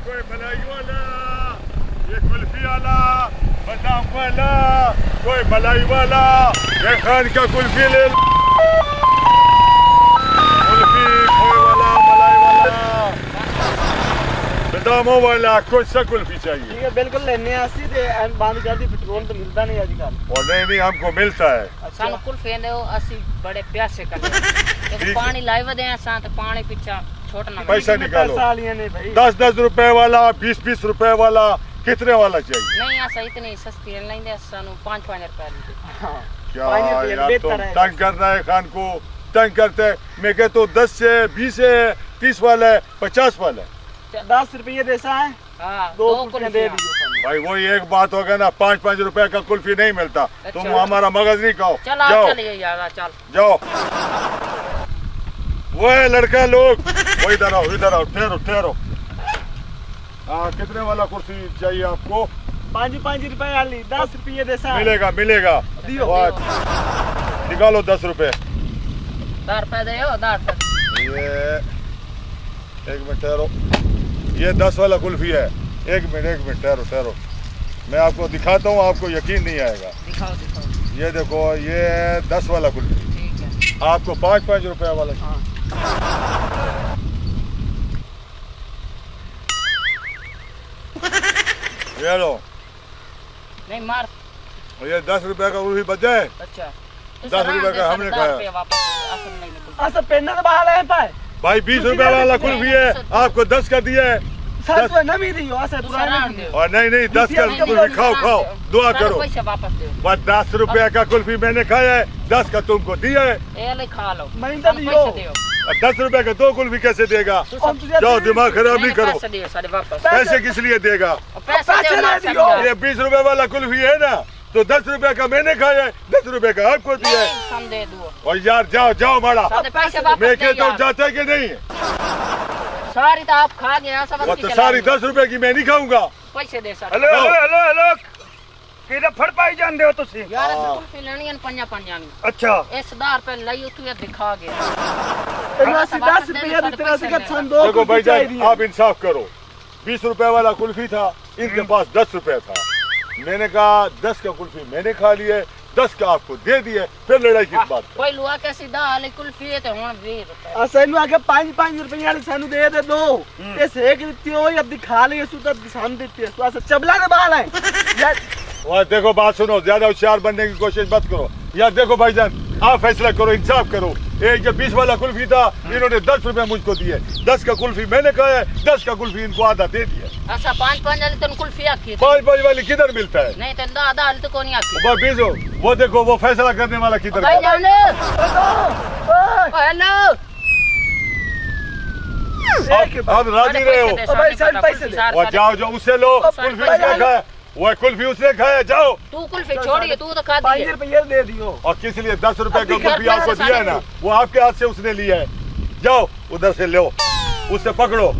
कोई मलाई वाला, ये कुल्फी वाला, बादाम वाला, कोई मलाई वाला, ये खान का कुल्फी ले लो। कुल्फी कोई वाला, मलाई वाला, बादामों वाला, कौन सा कुल्फी चाहिए? ठीक है बिल्कुल लेने आसी ते बंद कर दी, पेट्रोल तो मिलता नहीं आजकल। और नहीं हमको मिलता है। सानू कुल्फी दे असी बड़े प्यासे करते पानी लाइव दे साथ पानी पीछा छोड़ना पैसा निकालो। 10-10 रुपए वाला, 20-20 रुपए वाला, कितने वाला चाहिए? नहीं ऐसा इतनी सस्ती नहीं दे, सानू 5-5 रुपए क्या यार तुम तंग करना है खान को, तंग करते है। मैं कहता हूँ 10 से 20 है, 30 वाला है, 50 वाला है। 10 रुपये देसा है। हाँ, 2 कुल्फी दे दीजिए भाई। वही एक बात हो गया ना, 5-5 रुपए का कुल्फी नहीं मिलता। अच्छा। तुम हमारा मगज नहीं खाओ। जाओ चलिए यार, चल जाओ। वो है लड़का लोग, वो इधर आओ ठहरो। हाँ कितने वाला कुर्सी चाहिए आपको? 5 रुपए वाली, 10 रुपये देसा मिलेगा दियो। निकालो 10 रुपए। 10 रुपए दे, 10 रुपए। ये एक मिनट ठहरो, ये 10 वाला कुल्फी है। एक मिनट ठहरो, मैं आपको दिखाता हूँ, आपको यकीन नहीं आएगा। दिखाओ। ये देखो, ये 10 वाला कुल्फी। ठीक है, आपको 5-5 रुपए वाला। हाँ। ये लो। नहीं मार। ये 10 रुपए का कुल्फी बचा है। अच्छा 10 रुपए का हमने खाया। अच्छा पेन्ना तो बाहर है पाए भाई 20 रुपए वाला कुल्फी है, आपको 10 का दिया है। 7 नमी दी हो ऐसा पुराना और नहीं 10 का कुल्फी खाओ, दुआ करो। पैसे वापस दे। बस 10 रुपए का कुल्फी मैंने खाया है, 10 का तुमको दिया है। ये ले खा लो। मैं तो दियो। 10 रुपए का 2 कुल्फी कैसे देगा? जाओ दिमाग खराब नहीं करो। पैसे किस लिए देगा? ये 20 रुपए वाला कुल्फी है ना, तो 10 रुपए का मैंने खाया है, 10 रुपए का आपको दिया है। और यार जाओ माड़ा, मैं कहता हूँ जाता है कि नहीं? सारी तो आप खा गया सब। वो तो सारी 10 रुपए की मैं नहीं खाऊंगा। पैसे दे सर। हेलो किधर फड़ पाई जान दे तुसी? यार कुल्फी लेनी है 5 अच्छा इस 10 रुपए लई तू दिखा गया। 10 रुपये तेरा से कच्छन 2। देखो भाईजान आप इंसाफ करो, 20 रुपए वाला कुल्फी था, इनके पास 10 रुपए था। मैंने कहा 10 का कुल्फी मैंने खा लिए, 10 का आपको दे दिए, फिर लड़ाई किस बात? कोई लुआ के सीधा हाले कुल्फी है तो हुन 20 रुपए। असैनु आके 5 रुपये वाली सानू दे दो। ये सेक देती हो या दिखा ले सुता सामने देती है। तो चबला के बाल है यार। और देखो बात सुनो, ज्यादा होशियार बनने की कोशिश मत करो। यार देखो भाईजान आप फैसला करो, इंसाफ करो। एक जो 20 वाला कुल्फी था, इन्होंने 10 रुपए मुझको दिए, 10 का कुल्फी मैंने खाया, 10 का कुल्फी इनको आधा दे दिया। अच्छा 5 वाली तो कुल्फी आखी 5 वाली किधर मिलता है? नहीं तो आधा वाली तो कोनी आखी। वो बीजो, वो देखो वो फैसला करने वाला किधर? भाई जान हेलो आप राजी रहे हो? पैसे दे। और जाओ उससे लो कुल्फी, उसने खाया, वो कुल्फी उसने खाया। जाओ तू कुल्फी छोड़िए, तू तो खा 5 रुपये दे दियो। और किस लिए 10 रुपए का कुल्फी आपको दिया है ना, वो आपके हाथ से उसने लिया है। जाओ उधर से लो, उससे पकड़ो।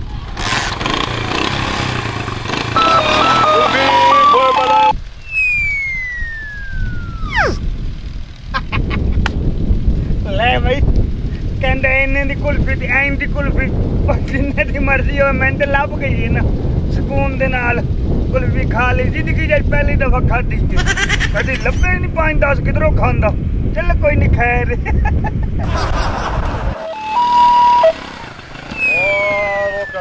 ले भाई कहते इन्ने दी कुल्फी ते ऐन दी कुल्फी जिन्ने दी मर्जी हो, मैं तो लभ गई है ना सुकून दे नाल कुल्फी खा ली। जिंदगी च पहली दफा खाधी कभी लभे नहीं 5-10 किधरों खांदा। चल कोई नहीं खैर।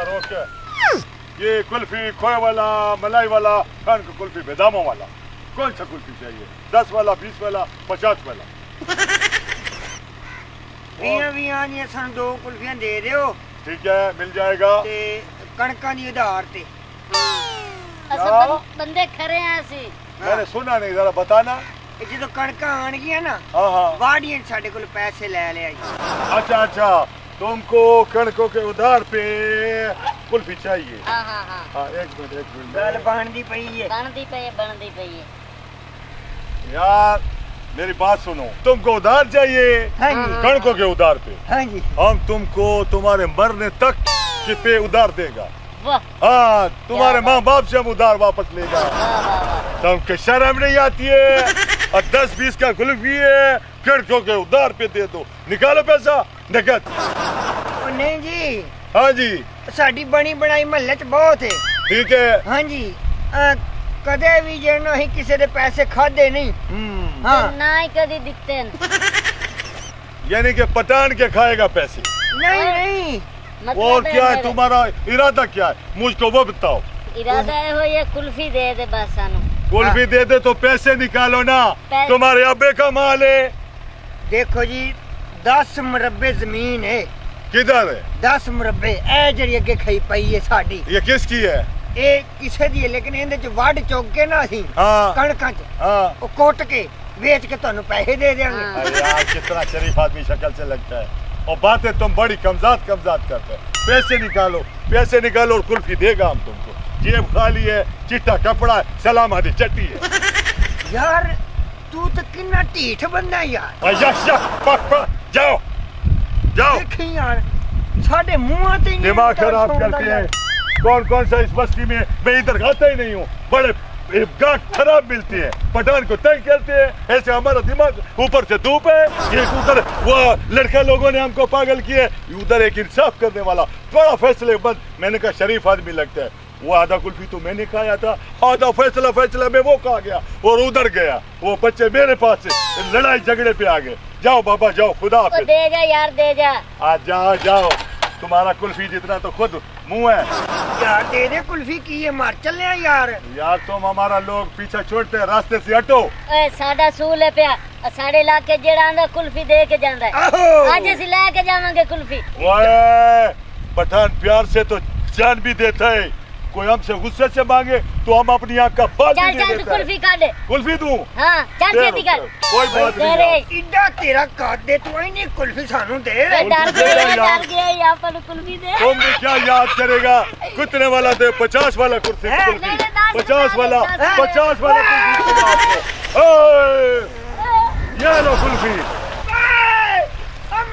रोका ये कुल्फी खोए वाला, मलाई वाला, खान का कुल्फी, बेदामों वाला, कौन सा कुल्फी चाहिए? 10 वाला, 20 वाला, 50 वाला? वीआं सन 2 कुल्फियां दे दियो। ठीक है मिल जाएगा। ते कणकां दी उधार ते बंदे खरे हैं ऐसे। मैंने सुना नहीं, जरा बताना। जो कणकां आन गया ना, हाँ वाड़ियां साडे कोल पैसे ले ले। अच्छा तुमको कणकों के उधार पे कुल्फी चाहिए? हाँ एक मिनट गल बनदी पई है। बनदी पई है यार मेरी बात सुनो, तुमको उधार चाहिए? हाँ जी। कणकों के उधार पे? हाँ जी। हम तुमको तुम्हारे मरने तक के पे उधार देगा। वाह हाँ तुम्हारे माँ बाप से हम उधार वापस लेगा। तुमको शर्म नहीं आती है? और 10-20 का कुल्फी है, कणकों के उधार पे दे दो, निकालो पैसा नकद। नहीं जी। हाँ जी साडी बनी बनाई महल्ले च बहुत है। ठीक है। हाँ जी, कदे भी जे नहीं किसी दे पैसे खादे नहीं। हाँ ना ही कभी दिखते हैं। यानी कि पठान के खाएगा पैसे? नहीं नहीं। और क्या है तुम्हारा इरादा, क्या है मुझको वो बताओ। इरादा है वो ये कुल्फी दे दे बस सानू। कुल्फी दे दे तो पैसे निकालो ना, तुम्हारे अब्बे का माल है। देखो जी 10 मुरब्बे जमीन है। किधर है? 10 मुरब्बे ए जड़ी अगे खई पई है साडी। ये किसकी है? ए किसे दी है, लेकिन इहदे च वड चुग के ना ਅਸੀਂ कणकां च ਉਹ कोट के बेच के ਤੁਹਾਨੂੰ पैसे दे देंगे। अरे यार कितना शरीफ आदमी शक्ल से लगता है, और बातें तुम बड़ी कमजात करते हैं। पैसे निकालो और कुल्फी देगा हम तुमको। जेब खाली है, चिट्टा कपड़ा है, सलाम आदि चट्टी है। यार तू तो कितना ढीठ बंदा यार। जाओ देखी यार साढ़े मुंह ते दिमाग खराब करते हैं। कौन सा इस बस्ती में, मैं इधर खाता ही नहीं हूँ। बड़े गांठ खराब मिलती है, पठान को तंग करते हैं। ऐसे हमारा दिमाग, ऊपर से धूप है, एक उधर वो लड़का लोगों ने हमको पागल किए, उधर एक इंसाफ करने वाला बड़ा फैसले बंद। मैंने कहा शरीफ आदमी लगता है। वो आधा कुल्फी तो मैंने खाया था, आधा फैसला में वो खा गया और उधर गया। वो बच्चे मेरे पास से लड़ाई झगड़े पे आ गए। जाओ बाबा जाओ, खुदा हाफिज़। दे जा यार दे जा। जाओ तुम्हारा कुल्फी जितना तो खुद मुंह है यार। दे दे कुल्फी की ये मार चल यार। यार तुम हमारा लोग पीछा छोड़ते हैं, रास्ते से हटो। साडा सूल है प्या, साढ़े इलाके जेड़ा आंदा कुल्फी दे के जांदा है। आज ਅਸੀਂ ਲੈ के जावांगे कुल्फी। ओए पठान प्यार से तो जान भी देता है, कोई हमसे गुस्से से मांगे तो हम अपनी आंख का बाल भी दे देते हैं। कुल्फी काट दे। कुल्फी दूं? हाँ चल जल्दी कर। कोई बात नहीं। इड्डा तेरा काट दे तू, नहीं कुल्फी सानू दे। डर गया यहाँ पर कुल्फी दे। तुम भी क्या याद करेगा, कितने वाला दे? 50 वाला कुल्फी, 50 वाला ये लो कुल्फी।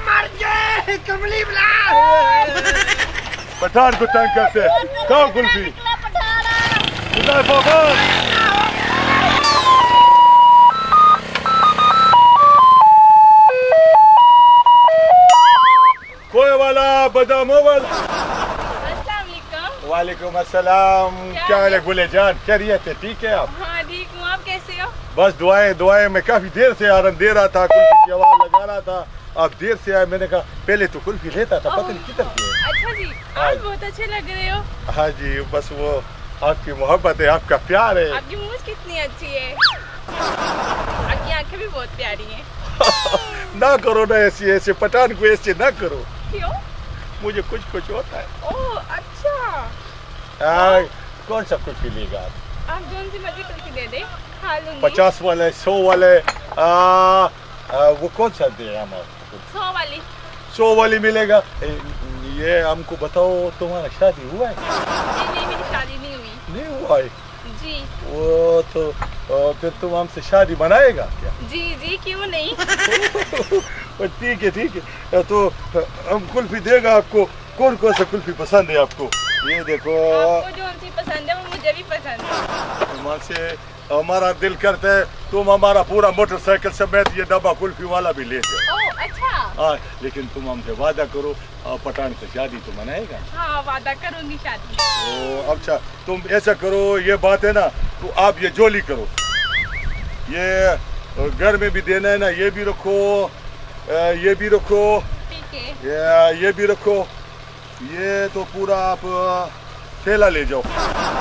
मर जाए कमली बुला। पठान को तंग करते, खाओ कुल्फी। खोए वाला बदामों वाला। वालेकुम अस्सलाम। क्या हाल है गुले जान, खैरियत है? ठीक है आप? हाँ ठीक हूँ, आप कैसे हो? बस दुआएं। मैं काफी देर से आरन दे रहा था, कुल्फी की आवाज लगा रहा था, आप देर से आए। मैंने कहा पहले तो कुल्फी लेता था, पता नहीं किधर गए। अच्छा जी, आज बहुत अच्छे लग रहे हो। हाँ जी, बस वो आपकी मोहब्बत है, आपका प्यार है। आपकी मूंछ कितनी अच्छी है, आपकी आंखें भी बहुत प्यारी हैं। ना करो ना ऐसे पठान को ऐसे ना करो। क्यों? मुझे कुछ होता है। ओह अच्छा। कौन सा कुल्फी लेगा आप जोन सी मर्जी कुल्फी दे दे, खा लूंगी। 50 वाले, 100 वाले, वो कौन सा दे हमारे? 100 वाली मिलेगा। ये हमको बताओ, तुम्हारा शादी हुआ है? नहीं मेरी शादी नहीं हुआ है जी। वो तो फिर तुम हमसे शादी बनाएगा क्या? जी क्यों नहीं। ठीक है तो हम कुल्फी देगा आपको। कौन सा कुल्फी पसंद है आपको? ये देखो, आपको जो सी पसंद है वो मुझे भी पसंद है। तुमसे हमारा दिल करता है तुम हमारा पूरा मोटरसाइकिल समेत ये डब्बा कुल्फी वाला भी ले जाओ। ओह अच्छा। हाँ, लेकिन तुम हमसे वादा करो, पठान से शादी तो मनाएगा? हाँ वादा करूंगी शादी। ओ अच्छा, तुम ऐसा करो, ये बात है ना, तो आप ये जोली करो, ये घर में भी देना है ना, ये भी रखो, ये भी रखो, ठीक है, ये भी रखो, ये तो पूरा आप थैला ले जाओ,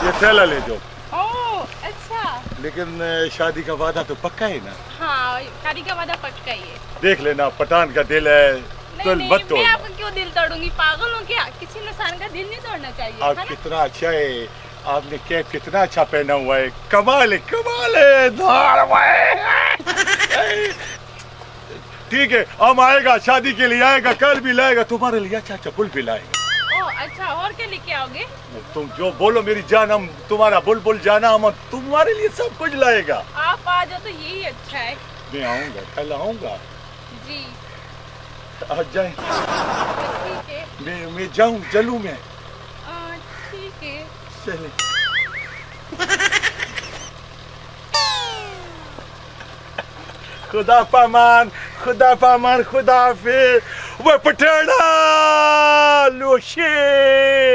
ये थैला ले जाओ। ओह अच्छा। लेकिन शादी का वादा तो पक्का है ना? हाँ शादी का वादा पक्का ही है। देख लेना, पठान का दिल है, तो मत तोड़ना। मैं आपका क्यों दिल तोड़ूंगी, पागल हूँ क्या? किसी इंसान का दिल नहीं तोड़ना चाहिए। आप कितना अच्छा है, आपने कैप कितना अच्छा पहना हुआ है, कमाल है, ठीक है, हम आएगा, शादी के लिए आएगा, कल भी लाएगा, तुम्हारे लिए अच्छा कुल्फी लाएगा। ओह अच्छा, और क्या लेके आओगे? तुम जो बोलो मेरी जान, हम तुम्हारा बुलबुल जाना, हम तुम्हारे लिए सब कुछ लाएगा। आप आ जाओ तो यही अच्छा है। मैं आऊंगा, कल आऊंगा जी। आज जाए? ठीक है, मैं जाऊं, चलूं मैं? ठीक है, चले। खुदा पामान, खुदा हाफिज़। वो पठाना लो शेर।